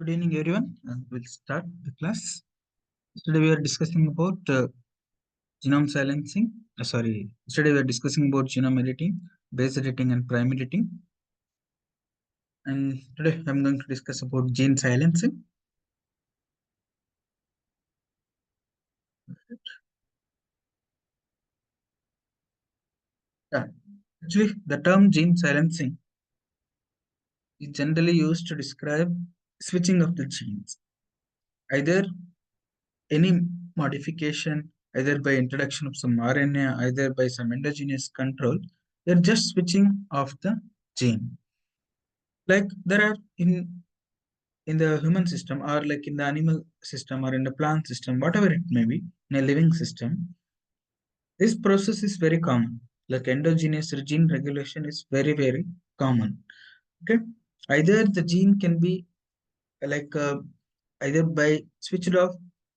Good evening, everyone. We'll start the class. Today we are discussing about genome silencing. Today we are discussing about genome editing, base editing, and prime editing. And today I'm going to discuss about gene silencing. Yeah. Actually, the term gene silencing is generally used to describe switching of the genes, either any modification, either by introduction of some RNA, either by some endogenous control. They're just switching of the gene. Like there are in the human system or like in the animal system or in the plant system, whatever it may be, in a living system, this process is very common. Like endogenous gene regulation is very common. Okay, either the gene can be like either by switched off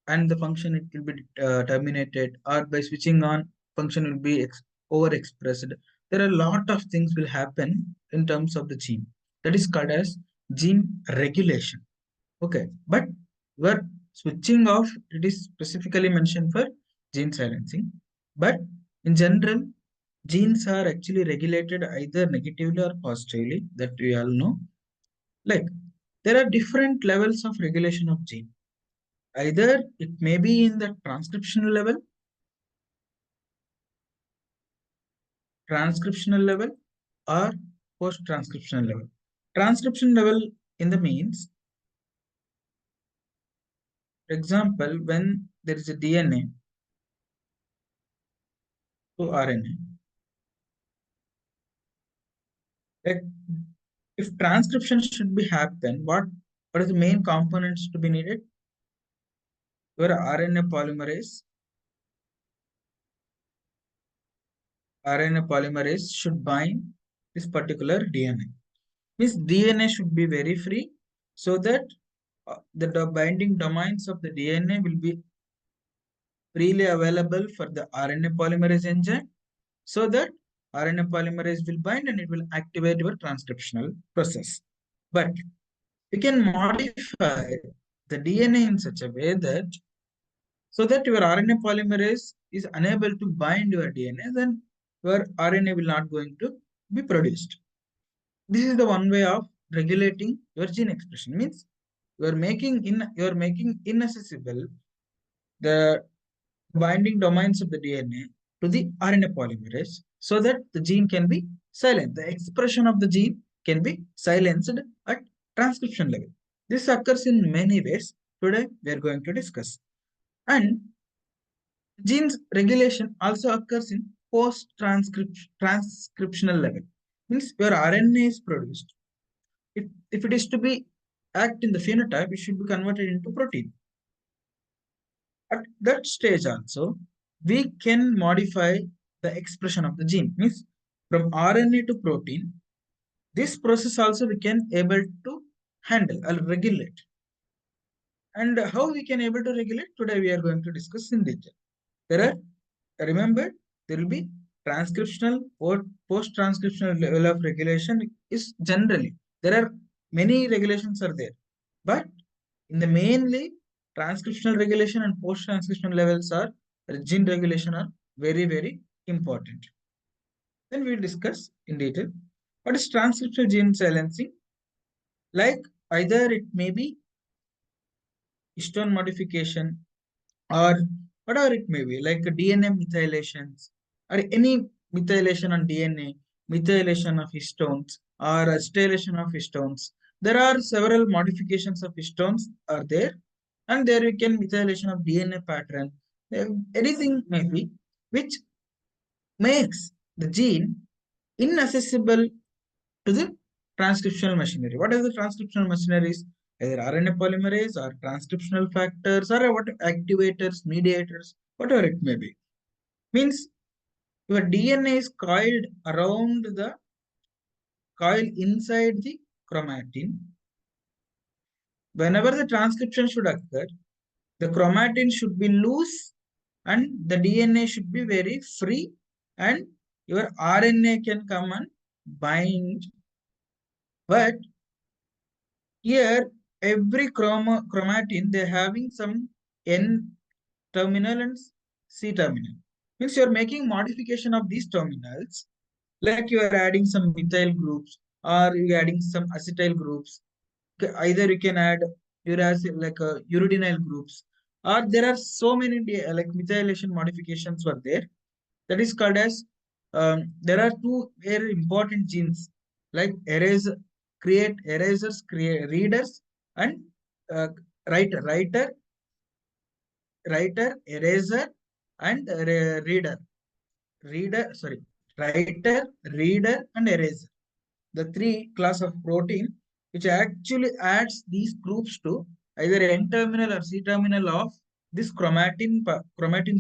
and the function it will be terminated, or by switching on function will be overexpressed. There are a lot of things will happen in terms of the gene, that is called as gene regulation. Okay, but we're switching off, it is specifically mentioned for gene silencing. But in general, genes are actually regulated either negatively or positively, that we all know. Like there are different levels of regulation of gene. Either it may be in the transcriptional level or post-transcriptional level. Transcription level in the means, for example, when there is a DNA to RNA, like if transcription should be happen, what is the main components to be needed? Your RNA polymerase should bind this particular DNA. Means DNA should be very free, so that the binding domains of the DNA will be freely available for the RNA polymerase enzyme, so that RNA polymerase will bind and it will activate your transcriptional process. But we can modify the DNA in such a way that so that your RNA polymerase is unable to bind your DNA, then your RNA will not going to be produced. This is the one way of regulating your gene expression. Means you are making inaccessible the binding domains of the DNA to the RNA polymerase, so that the gene can be silent. The expression of the gene can be silenced at transcription level. This occurs in many ways. Today we are going to discuss. And genes regulation also occurs in post-transcriptional level. Means your RNA is produced. If it is to be act in the phenotype, it should be converted into protein. At that stage also, we can modify the expression of the gene. Means from RNA to protein, this process also we can able to handle or regulate. And how we can able to regulate, today we are going to discuss in detail. There are, remember, there will be transcriptional or post-transcriptional level of regulation is generally, there are many regulations are there. But in the mainly transcriptional regulation and post-transcriptional levels are gene regulation are very important. Then we'll discuss in detail what is transcriptional gene silencing. Like either it may be histone modification or whatever it may be, like DNA methylations or any methylation on DNA, methylation of histones or acetylation of histones. There are several modifications of histones are there, and there you can methylation of DNA pattern. Anything may be which makes the gene inaccessible to the transcriptional machinery. What is the transcriptional machinery? Either RNA polymerase or transcriptional factors or what activators, mediators, whatever it may be. Means your DNA is coiled inside the chromatin. Whenever the transcription should occur, the chromatin should be loose and the DNA should be very free, and your RNA can come and bind. But here every chromatin they having some N terminal and C terminal. Means you are making modification of these terminals, like you are adding some methyl groups or you adding some acetyl groups. Either you can add like uridinyl groups, or there are so many like methylation modifications were there. That is called as there are two very important genes like create erasers, create readers, and uh, writer, eraser, and reader, writer, reader, and eraser. The three class of protein which actually adds these groups to either N terminal or C terminal of this chromatin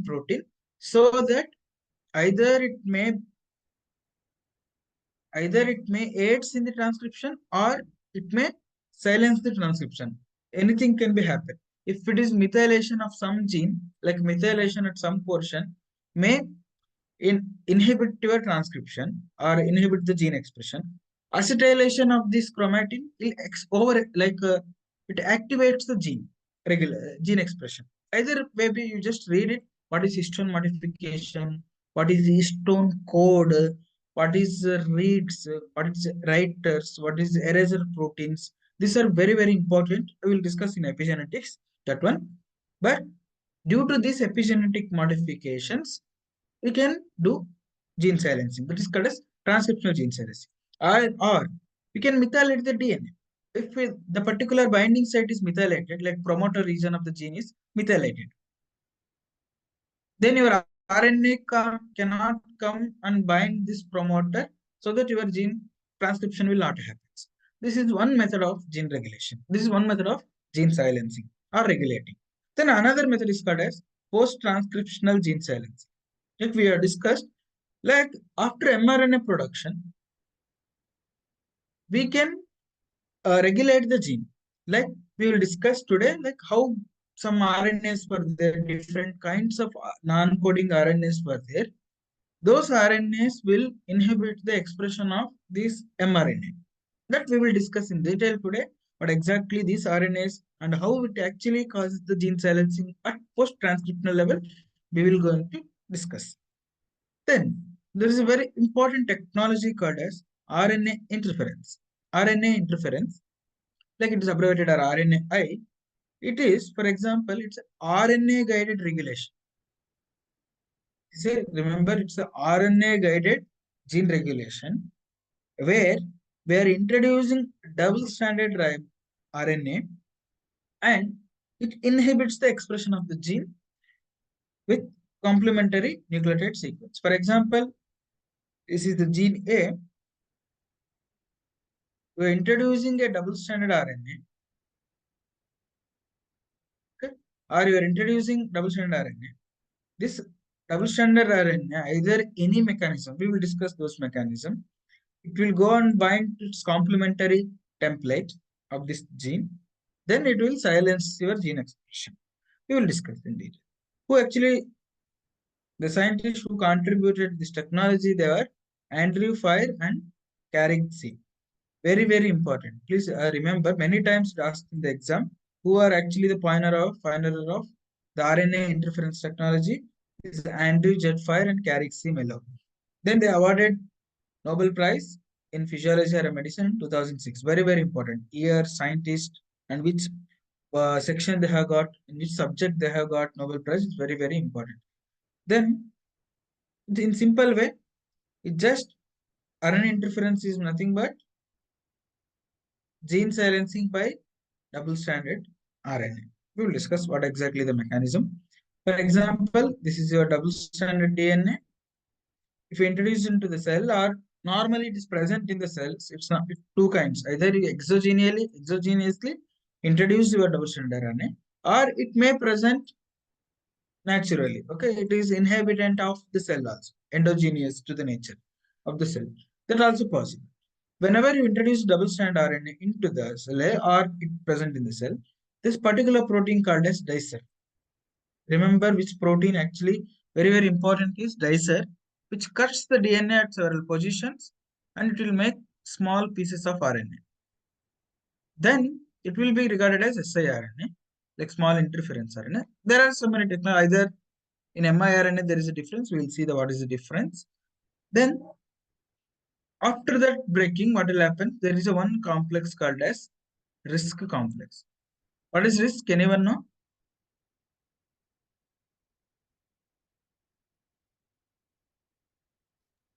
protein, so that either it may aids in the transcription or it may silence the transcription. Anything can be happen. If it is methylation of some gene, like methylation at some portion, may inhibit your transcription or inhibit the gene expression. Acetylation of this chromatin will over like it activates the gene expression. Either maybe you just read it. What is histone modification? What is histone code? What is reads? What is writers? What is eraser proteins? These are very important. We will discuss in epigenetics that one. But due to these epigenetic modifications, we can do gene silencing. That is called as transcriptional gene silencing. Or we can methylate the DNA. If the particular binding site is methylated, like promoter region of the gene is methylated, then your RNA cannot come and bind this promoter, so that your gene transcription will not happen. This is one method of gene regulation. This is one method of gene silencing or regulating. Then another method is called as post-transcriptional gene silencing. Like we have discussed, like after mRNA production, we can regulate the gene. Like we will discuss today, like how some RNAs were there, different kinds of non-coding RNAs were there. Those RNAs will inhibit the expression of this mRNA. That we will discuss in detail today. But exactly these RNAs and how it actually causes the gene silencing at post-transcriptional level, we will going to discuss. Then there is a very important technology called as RNA interference. RNA interference, like it is abbreviated as RNAi. It is, for example, it's RNA guided regulation. Say, remember, it's a RNA guided gene regulation where we are introducing double stranded RNA, and it inhibits the expression of the gene with complementary nucleotide sequence. For example, this is the gene A. We are introducing a double stranded RNA, okay? Or you are introducing double stranded RNA. This double stranded RNA, either any mechanism, we will discuss those mechanisms. It will go and bind to its complementary template of this gene. Then it will silence your gene expression. We will discuss in detail. Who actually, the scientists who contributed this technology, they were Andrew Fire and Carrick C. Very important. Please remember, many times asked in the exam, who are actually the pioneer of the RNA interference technology is Andrew Jetfire and Carrick C. Mello. Then they awarded Nobel Prize in Physiology or Medicine in 2006. Very important. Year, scientist, and which section they have got, in which subject they have got Nobel Prize is very important. Then, in simple way, it just RNA interference is nothing but gene silencing by double-stranded RNA. We will discuss what exactly the mechanism. For example, this is your double-stranded DNA. If you introduce into the cell, or normally it is present in the cells, it's not two kinds. Either you exogenously introduce your double-stranded RNA, or it may present naturally. Okay, it is inhabitant of the cell also, endogenous to the nature of the cell. That also possible. Whenever you introduce double-strand RNA into the cell or it present in the cell, this particular protein called as dicer. Remember which protein actually very important is dicer, which cuts the DNA at several positions and it will make small pieces of RNA. Then it will be regarded as siRNA, like small interference RNA. There are so many technologies. Either in miRNA there is a difference. We will see the what is the difference. Then after that breaking, what will happen? There is a one complex called as risk complex. What is risk? Anyone know?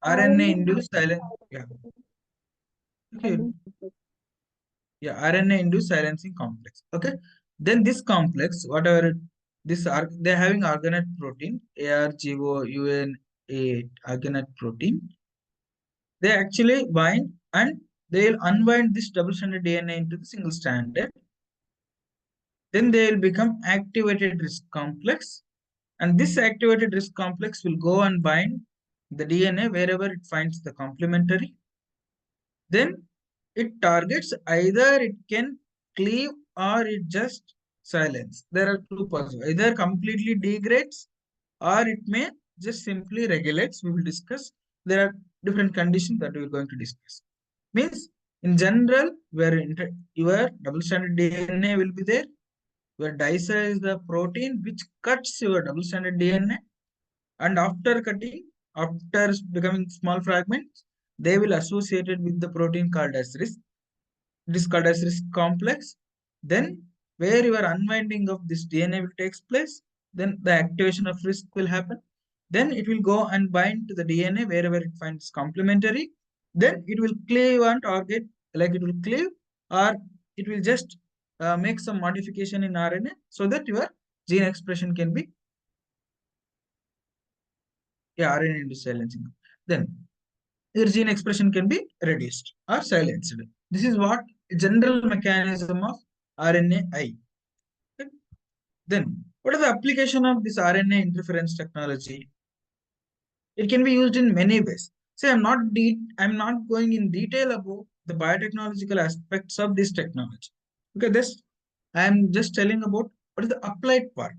RNA induced silence. Yeah. Okay. Yeah. RNA induced silencing complex. Okay. Then this complex, whatever this are, they're having organette protein, ARGO-UN8 organette protein. They actually bind and they'll unwind this double stranded DNA into the single stranded. Then they will become activated risk complex. And this activated risk complex will go and bind the DNA wherever it finds the complementary. Then it targets either it can cleave or it just silence. There are two possible. Either completely degrades or it may just simply regulates. We will discuss. There are different conditions that we are going to discuss. Means in general, where your double-stranded DNA will be there, where dicer is the protein which cuts your double-stranded DNA, and after cutting, after becoming small fragments, they will associated with the protein called as risk. This called as risk complex. Then where your unwinding of this DNA will takes place, then the activation of risk will happen. Then it will go and bind to the DNA wherever it finds complementary. Then it will cleave on target, like it will cleave, or it will just make some modification in RNA so that your gene expression can be, yeah, RNA into silencing. Then your gene expression can be reduced or silenced. This is what general mechanism of RNAi. Then, what is the application of this RNA interference technology? It can be used in many ways. See, I'm not going in detail about the biotechnological aspects of this technology. Okay, this I am just telling about what is the applied part,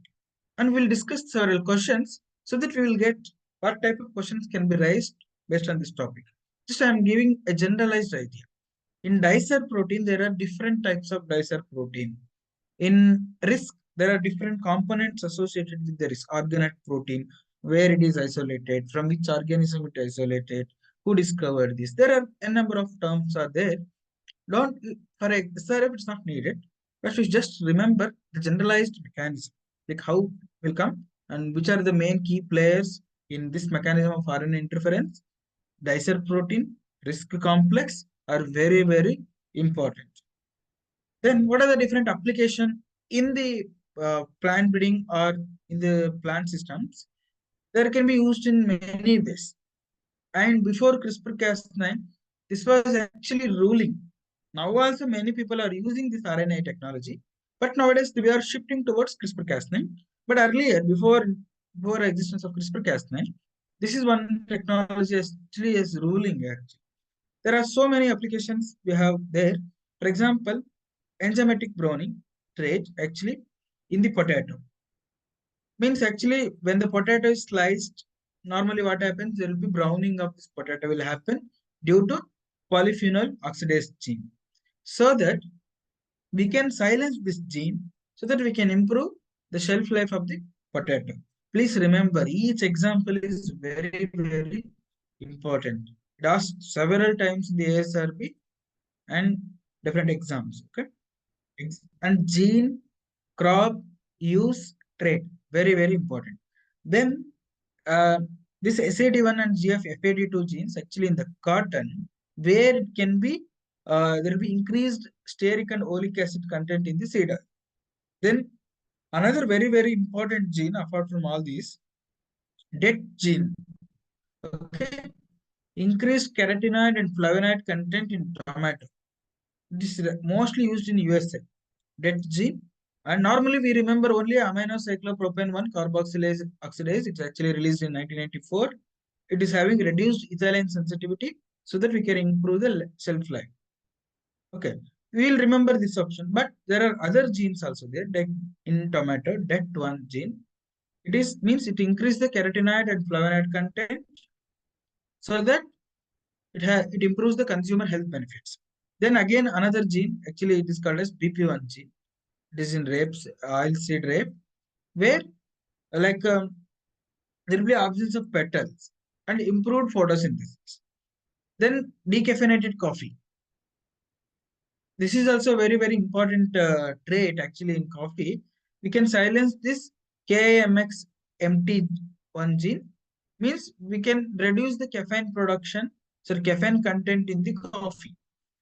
and we'll discuss several questions so that we will get what type of questions can be raised based on this topic. Just I am giving a generalized idea. In dicer protein, there are different types of dicer protein. In risk, there are different components associated with the risk organette protein, where it is isolated, from which organism it is isolated, who discovered this. There are a number of terms are there. Don't for a SRF it's not needed, but we just remember the generalized mechanism, like how will come and which are the main key players in this mechanism of RNA interference. Dicer protein, risk complex are very, very important. Then what are the different application in the plant breeding or in the plant systems? There can be used in many ways. And before CRISPR-Cas9, this was actually ruling. Now also many people are using this RNA technology, but nowadays we are shifting towards CRISPR-Cas9. But earlier, before existence of CRISPR-Cas9, this is one technology actually is ruling. Actually, there are so many applications we have there. For example, enzymatic browning trait actually in the potato means actually when the potato is sliced, normally what happens, there will be browning of this potato will happen due to polyphenol oxidase gene, so that we can silence this gene so that we can improve the shelf life of the potato. Please remember, each example is very, very important. It asked several times in the ASRB and different exams. Okay. And gene, crop, use, trade. Very, very important. Then uh, this SAD1 and GFFAD2 genes actually in the cotton, where it can be, there will be increased stearic and oleic acid content in the seed oil. Then another very, very important gene apart from all these, DET gene. Okay. Increased carotenoid and flavonoid content in tomato. This is mostly used in USA. DET gene. And normally we remember only aminocyclopropane 1 carboxylase oxidase. It's actually released in 1994. It is having reduced ethylene sensitivity so that we can improve the shelf life. Okay. We will remember this option, but there are other genes also there. In tomato, DET1 gene. It is means it increases the carotenoid and flavonoid content so that it improves the consumer health benefits. Then again another gene, actually it is called as BP1 gene. It is in rapes, oilseed rape, where like there will be absence of petals and improved photosynthesis. Then decaffeinated coffee. This is also a very, very important trait actually in coffee. We can silence this KMX-MT1 gene, means we can reduce the caffeine production, so caffeine content in the coffee.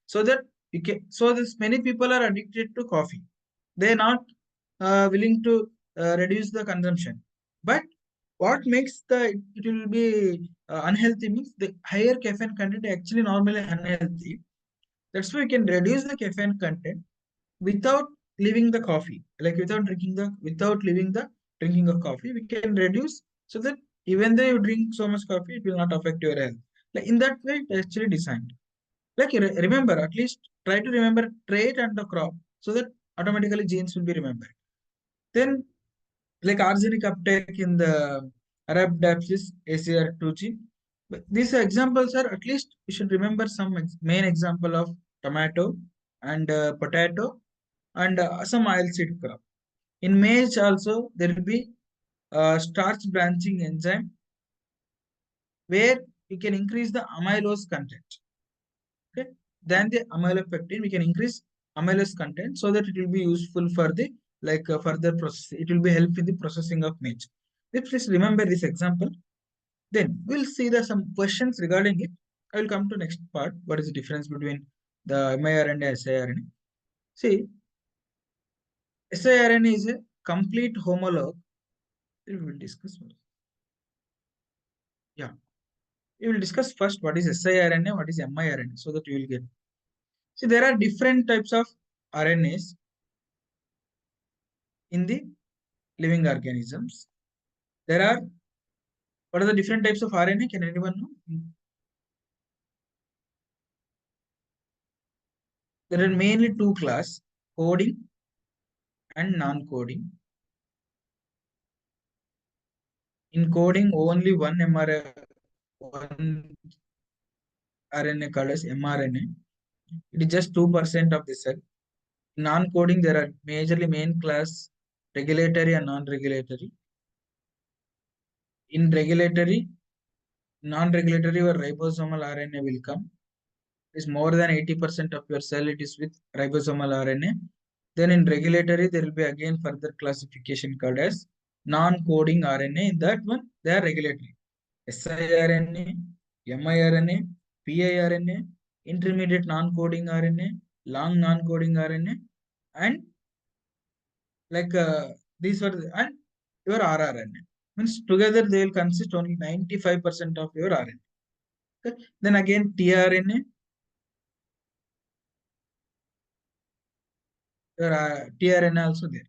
So that you can, so this many people are addicted to coffee. They are not willing to reduce the consumption. But what makes the it will be unhealthy means the higher caffeine content actually normally unhealthy. That's why we can reduce the caffeine content without leaving the coffee, like without leaving the drinking of coffee. We can reduce so that even though you drink so much coffee, it will not affect your health. Like in that way, it's actually designed. Like remember, at least try to remember trait and the crop so that automatically genes will be remembered. Then like arsenic uptake in the Arabidopsis ACR2 gene. But these examples are, at least you should remember some main example of tomato and potato and some oilseed crop. In maize also there will be starch branching enzyme where we can increase the amylose content. Okay, than the amylopectin, we can increase amylose content so that it will be useful for the further process. It will be help in the processing of maize. Please remember this example. Then we'll see the some questions regarding it. I will come to next part. What is the difference between the miRNA and siRNA? See, siRNA is a complete homologue. We will discuss. Yeah, we will discuss first what is siRNA, what is miRNA, so that you will get. See, there are different types of RNAs in the living organisms. There are, what are the different types of RNA? Can anyone know? There are mainly two class, coding and non-coding. In coding, only one mRNA, one RNA called as mRNA. It is just 2% of the cell. Non-coding, there are majorly main class, regulatory and non-regulatory. In regulatory, non-regulatory or ribosomal RNA will come. Is more than 80% of your cell, it is with ribosomal RNA. Then in regulatory, there will be again further classification called as non-coding RNA. In that one, they are regulatory. siRNA, miRNA, piRNA, intermediate non-coding RNA, long non-coding RNA, and like these were and your rRNA. Means together they will consist only 95% of your RNA. Okay? Then again tRNA, your tRNA also there.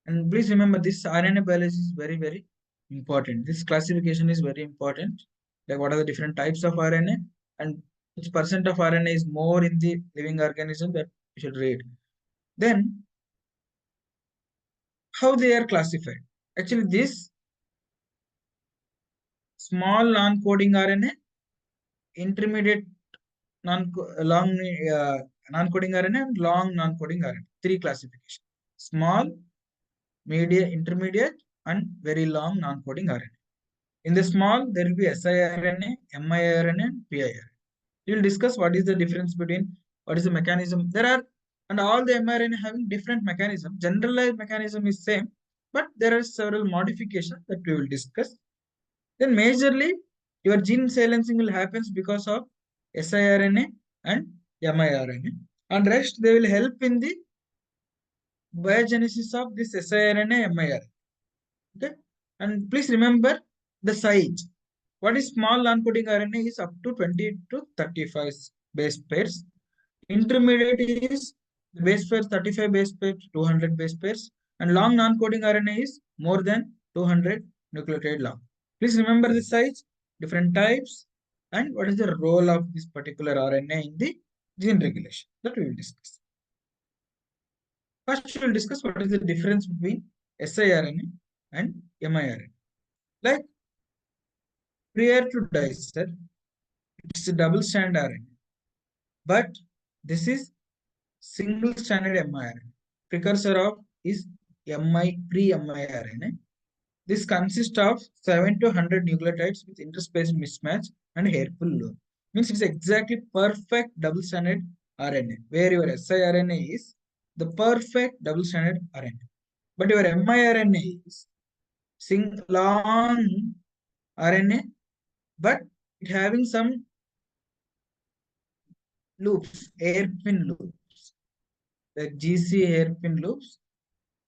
And please remember this RNA biology is very, very important. This classification is very important. Like what are the different types of RNA and which percent of RNA is more in the living organism, that you should read. Then how they are classified. Actually, this small non-coding RNA, intermediate long non-coding RNA and long non-coding RNA. Three classification. Small, medium, intermediate, and very long non-coding RNA. In the small, there will be siRNA, miRNA, and piRNA. We will discuss what is the difference between what is the mechanism. There are, and all the mRNA having different mechanism. Generalized mechanism is same, but there are several modifications that we will discuss. Then majorly, your gene silencing will happen because of siRNA and miRNA. And rest, they will help in the biogenesis of this siRNA, miRNA. Okay, and please remember the size. What is small non-coding RNA is up to 20 to 35 base pairs. Intermediate is base pairs 35 base pairs to 200 base pairs, and long non-coding RNA is more than 200 nucleotide long. Please remember the size, different types, and what is the role of this particular RNA in the gene regulation, that we will discuss. First, we will discuss what is the difference between siRNA and miRNA. Like prior to dicer, it's a double strand RNA. But This is single stranded mRNA. Precursor of is pre-mRNA. This consists of 7 to 100 nucleotides with interspaced mismatch and hairful loop. Means it's exactly perfect double-stranded RNA, where your siRNA is the perfect double-stranded RNA. But your miRNA is long RNA, but it having some loops, hairpin loops, the GC hairpin loops,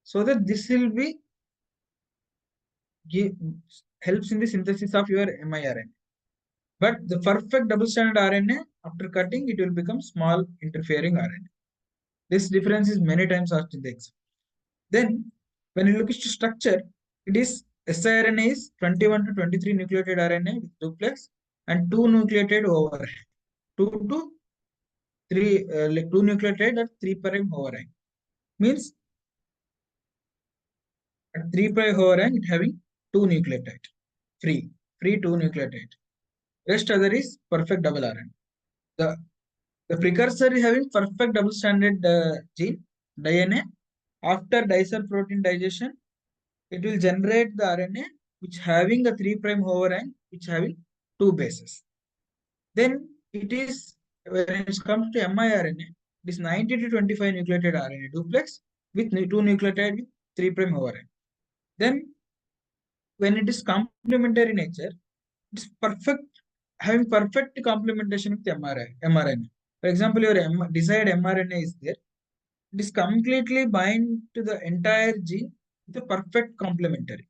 so that this will be give, helps in the synthesis of your miRNA. But the perfect double-stranded RNA, after cutting, it will become small interfering RNA. This difference is many times asked in the exam. Then, when you look at structure, it is siRNA is 21 to 23 nucleotide RNA with duplex and 2 nucleotide overhang. 2 to 3, like 2 nucleotide at 3' overhang. Means at 3' overhang, it having 2 nucleotide. Free 2 nucleotide. Rest other is perfect double RNA. The The precursor is having perfect double-stranded gene, DNA. After dicer protein digestion, it will generate the RNA which having a 3' overhang, which having two bases. Then it is, when it comes to miRNA, it is 90 to 25 nucleotide RNA duplex with 2 nucleotide with 3' overhang. Then when it is complementary nature, it is perfect, having perfect complementation with mRNA. For example, your desired mRNA is there. It is completely bind to the entire gene with a perfect complementary.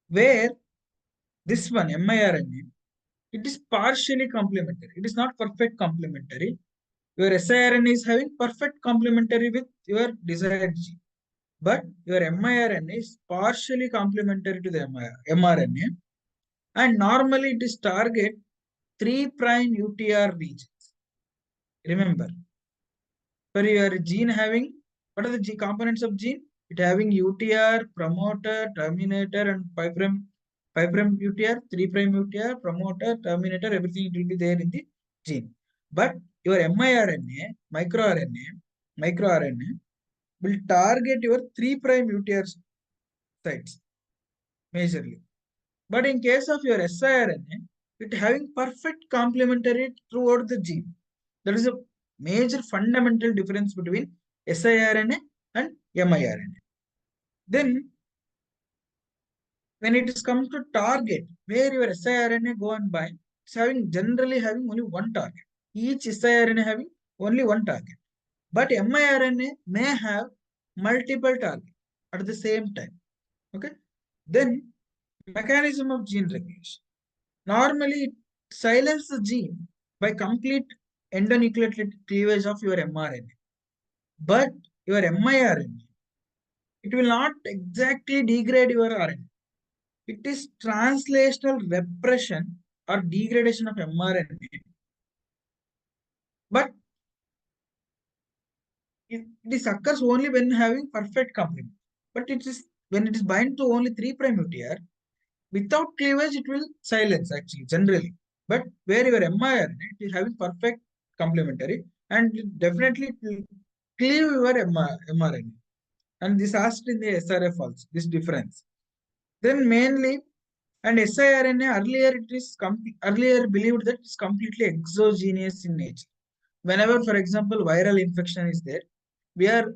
Where this one, miRNA, it is partially complementary. It is not perfect complementary. Your siRNA is having perfect complementary with your desired gene. But your miRNA is partially complementary to the mRNA. And normally it is target 3' UTR regions. Remember, for your gene having, what are the components of gene? It having UTR, promoter, terminator, and 5' UTR, 3' UTR, promoter, terminator, everything it will be there in the gene. But your miRNA, microRNA will target your 3' UTR sites majorly. But in case of your siRNA, it having perfect complementary throughout the gene. That is a major fundamental difference between siRNA and miRNA. Then, when it is come to target, where your siRNA go and bind, it's having generally having only one target. Each siRNA having only one target. But miRNA may have multiple targets at the same time. Okay. Then, mechanism of gene regulation. Normally, it silences the gene by complete endonucleotide cleavage of your mRNA. But your miRNA, it will not exactly degrade your RNA. It is translational repression or degradation of mRNA. But this occurs only when having perfect complement. But it is when it is bind to only 3' UTR, without cleavage, it will silence actually, generally. But where your miRNA, it is having perfect complementary and definitely it will cleave your mRNA. And this asked in the SRF also, this difference. Then mainly, and siRNA earlier it is earlier believed that it's completely exogenous in nature. Whenever, for example, viral infection is there, we are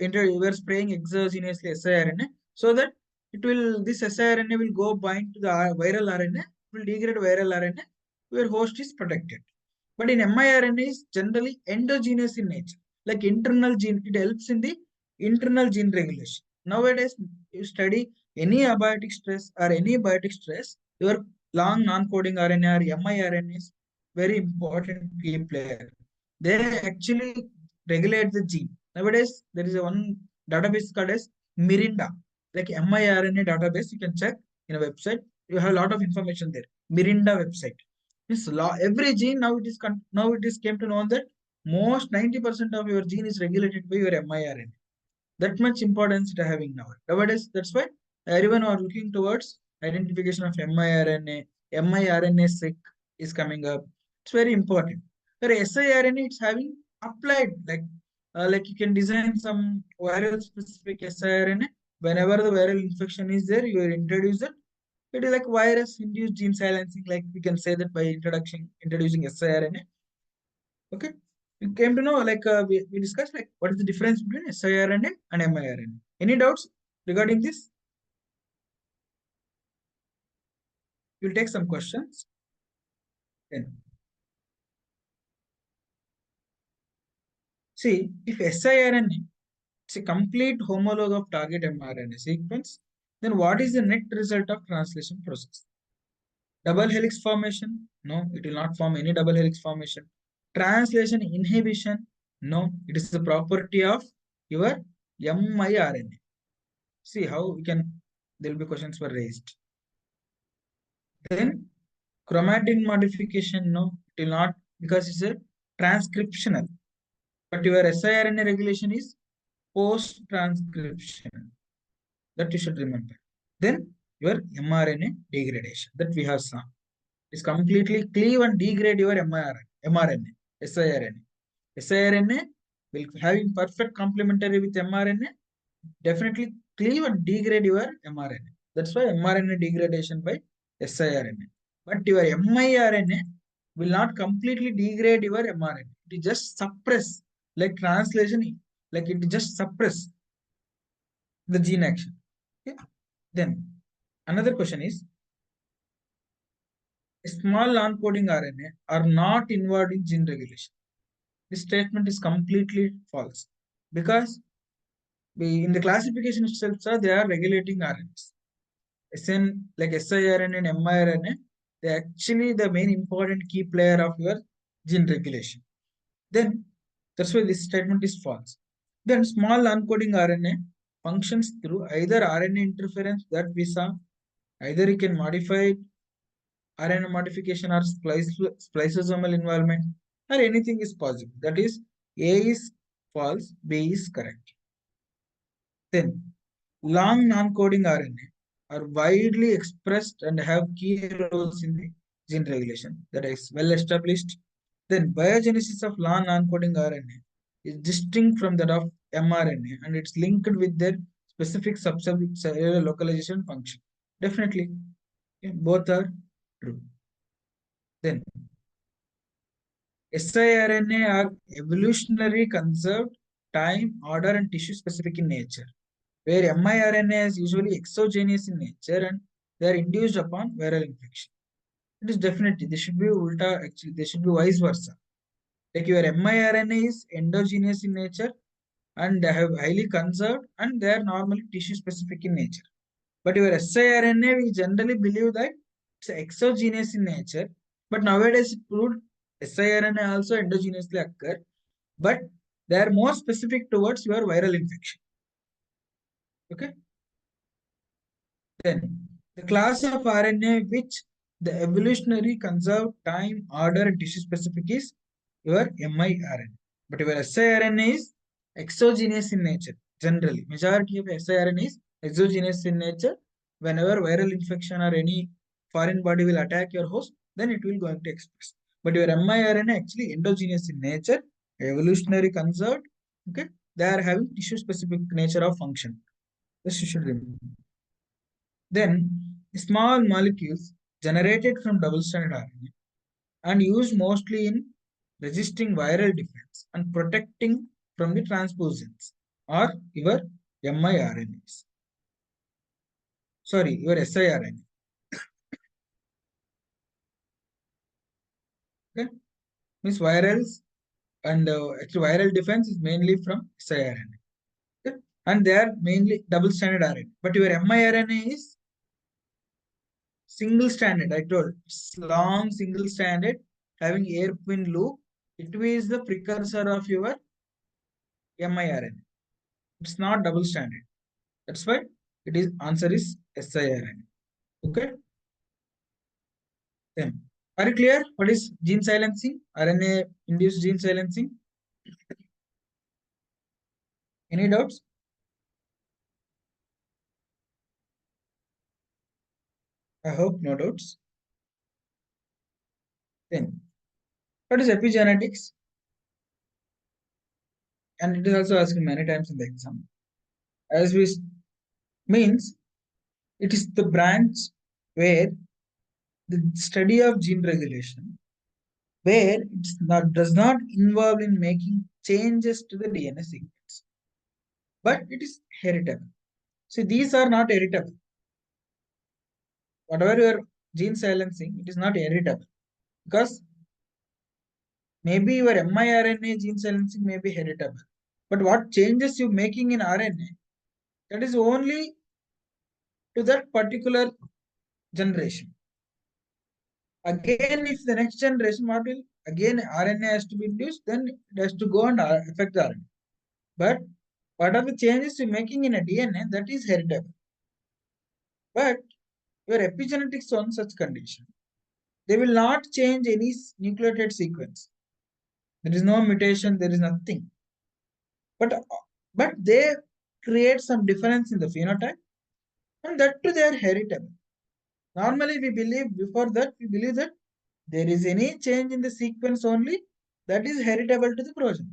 we are spraying exogenously siRNA so that it will this siRNA will go bind to the viral RNA, will degrade viral RNA, where host is protected. But in miRNA is generally endogenous in nature, like internal gene. It helps in the internal gene regulation. Nowadays, you study any abiotic stress or any biotic stress, your long non-coding RNA or miRNA is very important key player. They actually regulate the gene. Nowadays, there is a one database called as Mirinda, like miRNA database. You can check in a website. You have a lot of information there. Mirinda website. This law, every gene now it is came to know that most 90% of your gene is regulated by your miRNA. That much importance it having now. Nowadays, that's why everyone are looking towards identification of miRNA. miRNA-seq is coming up. It's very important. For siRNA, it's having applied like you can design some viral specific siRNA. Whenever the viral infection is there, you will introduce it. It is like virus induced gene silencing, like we can say that by introducing siRNA. Okay, you came to know like we discussed like what is the difference between siRNA and miRNA. Any doubts regarding this? We'll take some questions. Then see if siRNA is a complete homologue of target mRNA sequence, then what is the net result of translation process? Double helix formation? No, it will not form any double helix formation. Translation inhibition? No, it is the property of your miRNA. See how we can, there will be questions were raised. Then chromatin modification? No, it will not because it's a transcriptional. But your siRNA regulation is post transcription. That you should remember. Then your mRNA degradation that we have seen is completely cleave and degrade your mRNA, siRNA. siRNA will having perfect complementary with mRNA, definitely cleave and degrade your mRNA. That's why mRNA degradation by siRNA. But your miRNA will not completely degrade your mRNA. It just suppress like translation, like it just suppress the gene action. Okay? Then another question is small non-coding RNA are not involved in gene regulation. This statement is completely false because in the classification itself, sir, they are regulating RNAs. SN like siRNA and miRNA, they are actually the main important key player of your gene regulation. Then that's why this statement is false. Then small non-coding RNA functions through either RNA interference that we saw, either you can modify RNA modification or spliceosomal involvement, or anything is possible. That is, A is false, B is correct. Then, long non-coding RNA are widely expressed and have key roles in the gene regulation. That is well established. Then, biogenesis of long non-coding RNA is distinct from that of mRNA and it's linked with their specific subcellular localization function. Definitely, okay, both are true. Then siRNA are evolutionary conserved, time, order, and tissue specific in nature, where miRNA is usually exogenous in nature and they are induced upon viral infection. It is definitely, they should be ulta, actually, they should be vice versa. Like your miRNA is endogenous in nature and they have highly conserved and they are normally tissue specific in nature. But your siRNA, we generally believe that it's exogenous in nature. But nowadays it proved siRNA also endogenously occur, but they are more specific towards your viral infection. Okay. Then the class of RNA which the evolutionary conserved time, order, and tissue specific is your miRNA. But your siRNA is exogenous in nature. Generally, majority of siRNA is exogenous in nature. Whenever viral infection or any foreign body will attack your host, then it will going to express. But your miRNA actually endogenous in nature, evolutionary conserved. Okay, they are having tissue specific nature of function. This you should remember. Then, small molecules generated from double-stranded RNA and used mostly in resisting viral defense and protecting from the transpositions or your miRNAs. Sorry, your siRNA. Okay, means virals and actually viral defense is mainly from siRNA. Okay? And they are mainly double-stranded RNA. But your miRNA is single stranded. I told it's long single stranded having hairpin loop. It is the precursor of your miRNA. It's not double stranded. That's why it is answer is siRNA. Okay. Then are you clear? What is gene silencing? RNA induced gene silencing? Any doubts? I hope no doubts. Then what is epigenetics? and it is also asked many times in the exam. As we means it is the branch where the study of gene regulation, where does not involve in making changes to the DNA sequence, but it is heritable. See, these are not heritable. Whatever your gene silencing, it is not heritable because maybe your miRNA gene silencing may be heritable, but what changes you making in RNA, that is only to that particular generation. Again, if the next generation, what will again RNA has to be induced, then it has to go and affect the RNA. But what are the changes you're making in a DNA, that is heritable. But your epigenetics on such condition, they will not change any nucleotide sequence. There is no mutation, there is nothing. But they create some difference in the phenotype, and that too they are heritable. Normally, we believe before that we believe that there is any change in the sequence only that is heritable to the progeny.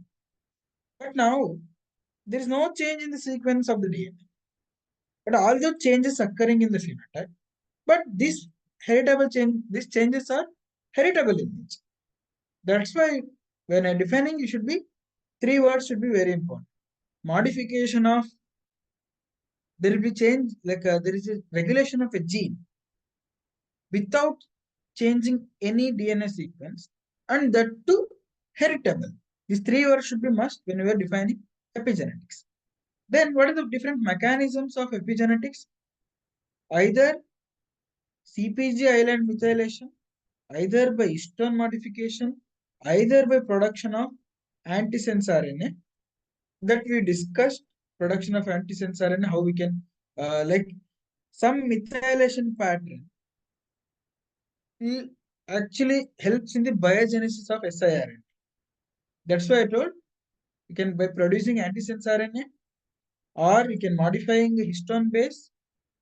But now there is no change in the sequence of the DNA. But all the changes occurring in the phenotype, but this heritable change, these changes are heritable in nature. That's why when I defining, you should be three words should be very important. Modification of, there will be change like there is a regulation of a gene without changing any DNA sequence, and that too heritable. These three words should be must when we are defining epigenetics. Then what are the different mechanisms of epigenetics? Either CpG island methylation, either by histone modification, either by production of antisense RNA, that we discussed production of antisense RNA, how we can like some methylation pattern actually helps in the biogenesis of siRNA. That's why I told you can by producing antisense RNA, or you can modifying the histone base,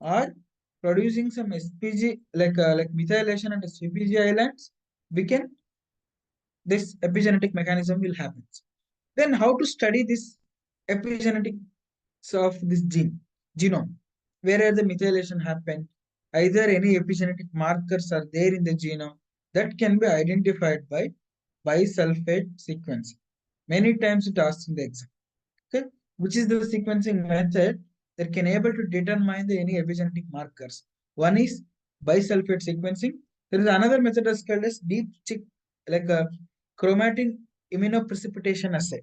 or producing some SPG like methylation and CPG islands, we can this epigenetic mechanism will happen. Then how to study this epigenetics of this genome? Where are the methylation happen? Either any epigenetic markers are there in the genome that can be identified by bisulfate sequencing. Many times it asks in the exam. Okay, which is the sequencing method that can able to determine the any epigenetic markers. One is bisulfate sequencing. There is another method that's called as deep check, like a chromatin immunoprecipitation assay.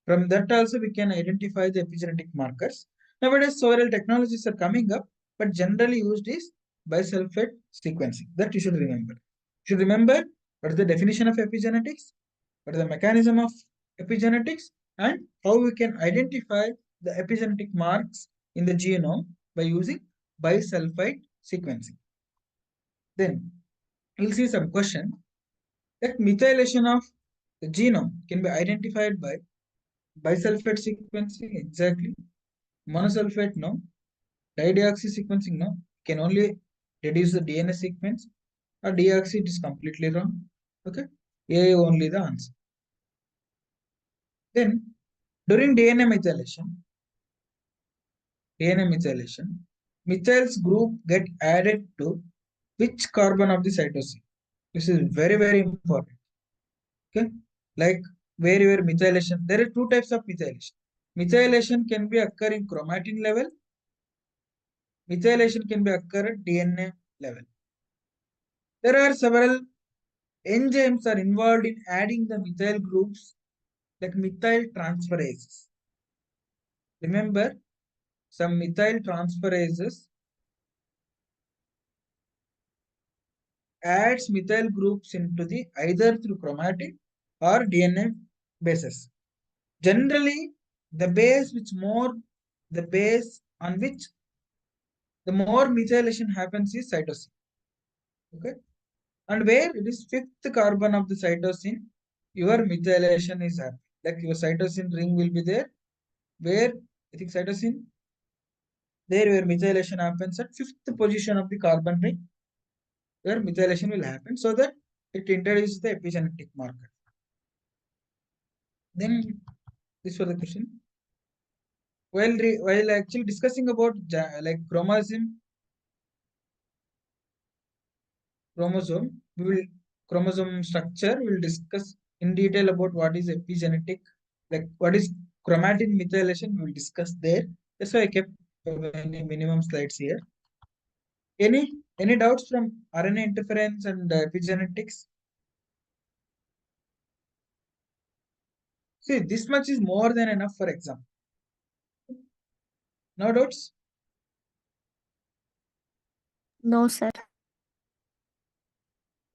From that also we can identify the epigenetic markers. Nowadays several technologies are coming up, but generally used is bisulfate sequencing. That you should remember. You should remember what is the definition of epigenetics, what is the mechanism of epigenetics, and how we can identify the epigenetic marks in the genome by using bisulfite sequencing. Then we'll see some question that methylation of the genome can be identified by bisulfate sequencing exactly. Monosulfate no. Dideoxy sequencing no. Can only reduce the DNA sequence. Or deoxy it is completely wrong. Okay. A only the answer. Then during DNA methylation, methyl's group get added to which carbon of the cytosine? This is very, very important. Okay. Like where methylation, there are two types of methylation. Methylation can be occur in chromatin level. Methylation can be occur at DNA level. There are several enzymes are involved in adding the methyl groups like methyl transferases. Remember, some methyl transferases adds methyl groups into the either through chromatin or DNA bases. Generally, the base on which the more methylation happens is cytosine. Okay, and where it is fifth carbon of the cytosine, your methylation is happening. Like your cytosine ring will be there, where I think cytosine there where methylation happens at fifth position of the carbon ring, where methylation will happen, so that it introduces the epigenetic marker. Then This was the question. While actually discussing about like chromosome, we will chromosome structure. We will discuss in detail about what is epigenetic, like what is chromatin methylation. We will discuss there. That's why I kept many minimum slides here. Any doubts from RNA interference and epigenetics? See, this much is more than enough for exam. No doubts? No, sir.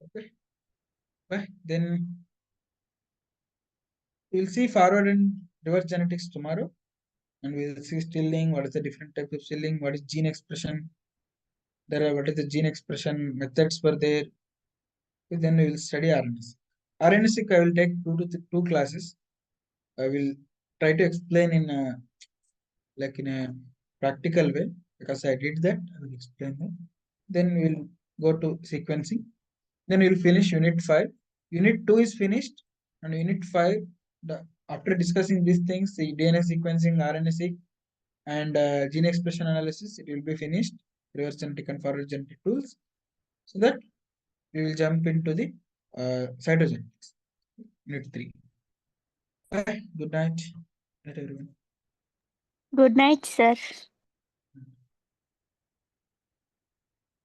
Okay. Bye. Then we'll see forward and reverse genetics tomorrow. And we'll see stilling, what is the different types of stilling, what is gene expression. There are what is the gene expression methods were there. Then we will study RNS. RNS I will take two classes. I will try to explain in in a practical way because I did that. I will explain that. Then we'll go to sequencing. Then we'll finish unit 5. Unit 2 is finished, and unit 5, after discussing these things, the DNA sequencing, RNA-seq, and gene expression analysis, it will be finished. Reverse genetic and forward genetic tools. So that we will jump into the cytogenetics, unit 3. Bye. Good night. Good night, everyone. Good night, sir.